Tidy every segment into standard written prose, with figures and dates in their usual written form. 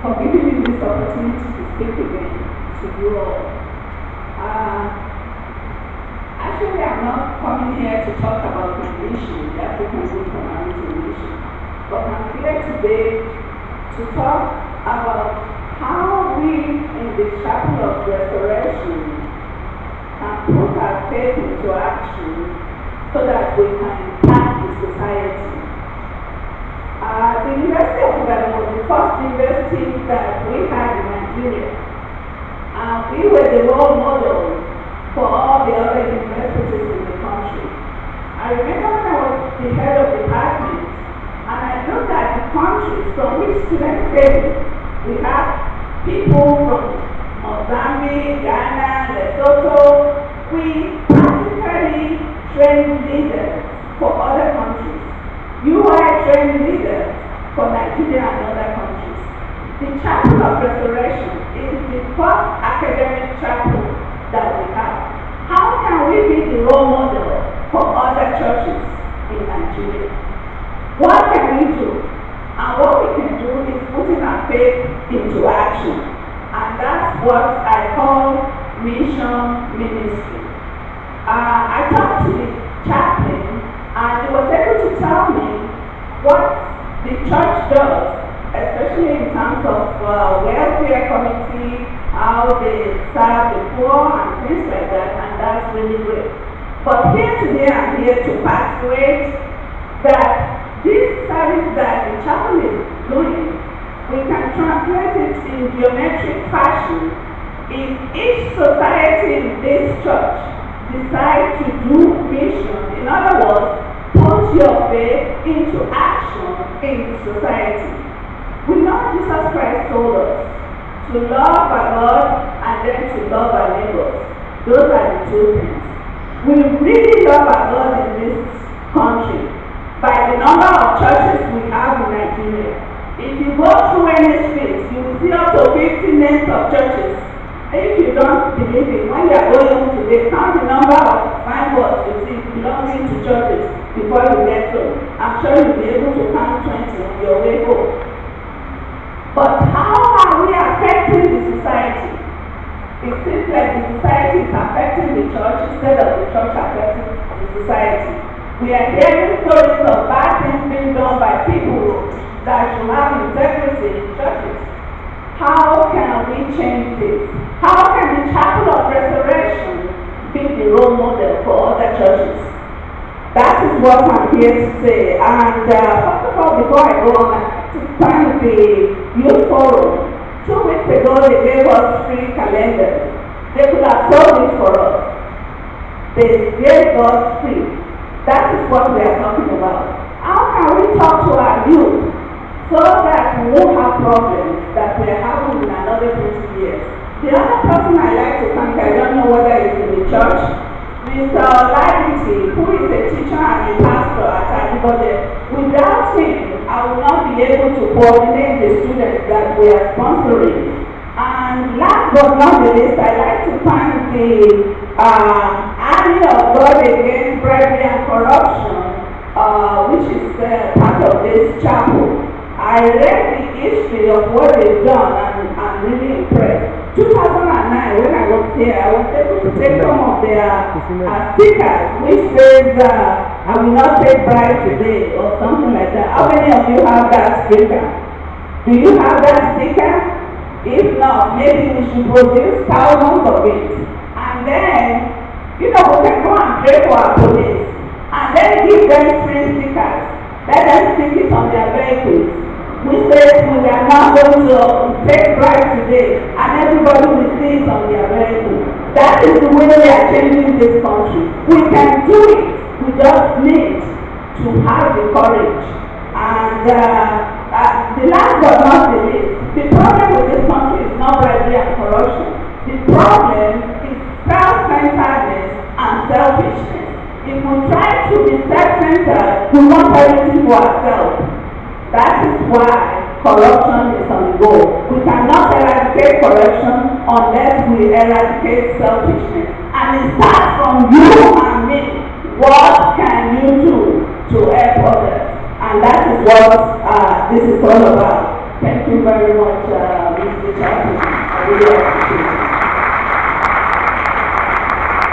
for giving me this opportunity to speak again to you all. Actually, I'm not coming here to talk about my mission, the African Good Community mission, but I'm here today to talk about how we in the Chapel of Restoration can put our faith into action so that we can impact the society. The University of Ibadan was the first university that we had in Nigeria. We were the role model for all the other universities in the country. I remember when I was the head of the department, and I looked at the countries from which students came. We have people from Mozambique, Ghana, Lesotho. We practically train leaders for other countries. You are trained leaders for Nigeria and other countries. The Chapel of Restoration is the first academic chapel that we have. How can we be the role model for other churches in Nigeria? What can we do? And what we can do is putting our faith into action. And that's what I call mission ministry. I talked to the chaplain, and he was able to tell me what the church does, especially in terms of welfare committee, how they serve the poor and things like that, and that's really great. But here today I'm here to persuade that this service that the chapel is doing, we can translate it in geometric fashion. If each society in this church decide to do mission, in other words, put your faith into action in the society. We know Jesus Christ told us to love our God and then to love our neighbors. Those are the two things. We really love our God in this country by the number of churches we have in Nigeria. If you go through any street, you will see up to 50 names of churches. If you don't believe it, when you are going home today, count the number of signboards you see belonging to churches before you get home. I'm sure you'll be able to count 20 on your way home. But how are we affecting the society? It seems like the society is affecting the church instead of the church affecting the society. We are hearing stories of bad things being done by people that should have integrity in churches. How can we change this? How can the Chapel of Restoration be the role model for other churches? That is what I'm here to say. And first of all, before I go on, I have to thank the Youth Forum. 2 weeks ago, they gave us free calendars. They could have sold it for us. They gave us free. That is what we are talking about. How can we talk to our youth so that we won't have problems that we are having in another 20 years? The other person I like to thank, I don't know whether it's in the church, Mr. Olaibiti, who is a teacher and a pastor at Adibode. Without him, I will not be able to coordinate the students that we are sponsoring. And last but not the least, I'd like to thank the Army of God Against Bribery and Corruption, which is part of this chapel. I read the history of what they've done and I'm really impressed. 2009, when I was here, I was able to take some of their stickers which says, I will not take bribe today, or something like that. How many of you have that sticker? Do you have that sticker? If not, maybe we should produce thousands of it. And then, we can go and pray for our police. And then give them free stickers. Let them stick it on their vehicles. We said we are not going to take bribe today, and everybody will see it on their vehicle. That is the way we are changing this country. We can do it. We just need to have the courage. And the last but not the least, the problem with this country is not bribery and corruption. The problem is self-centeredness and selfishness. If we try to be self-centered, we want everything for ourselves. That is why corruption is on the go. We cannot eradicate corruption unless we eradicate selfishness. And it starts from you and me. What can you do to help others? And that is what this is all about. Thank you very much, Mr. Chaplain. I really appreciate it.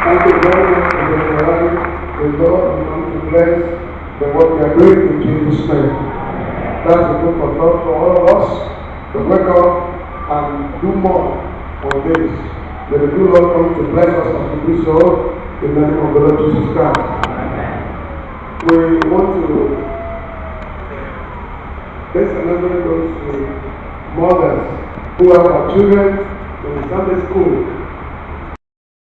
Thank you very much for the rally. The Lord will come to bless the work we are doing in Jesus' name. That's a good for thought for all of us to wake up and do more on this. May the good Lord come to bless us as we do so in the name of the Lord Jesus Christ. We want to, this announcement goes to mothers who have our children in Sunday school.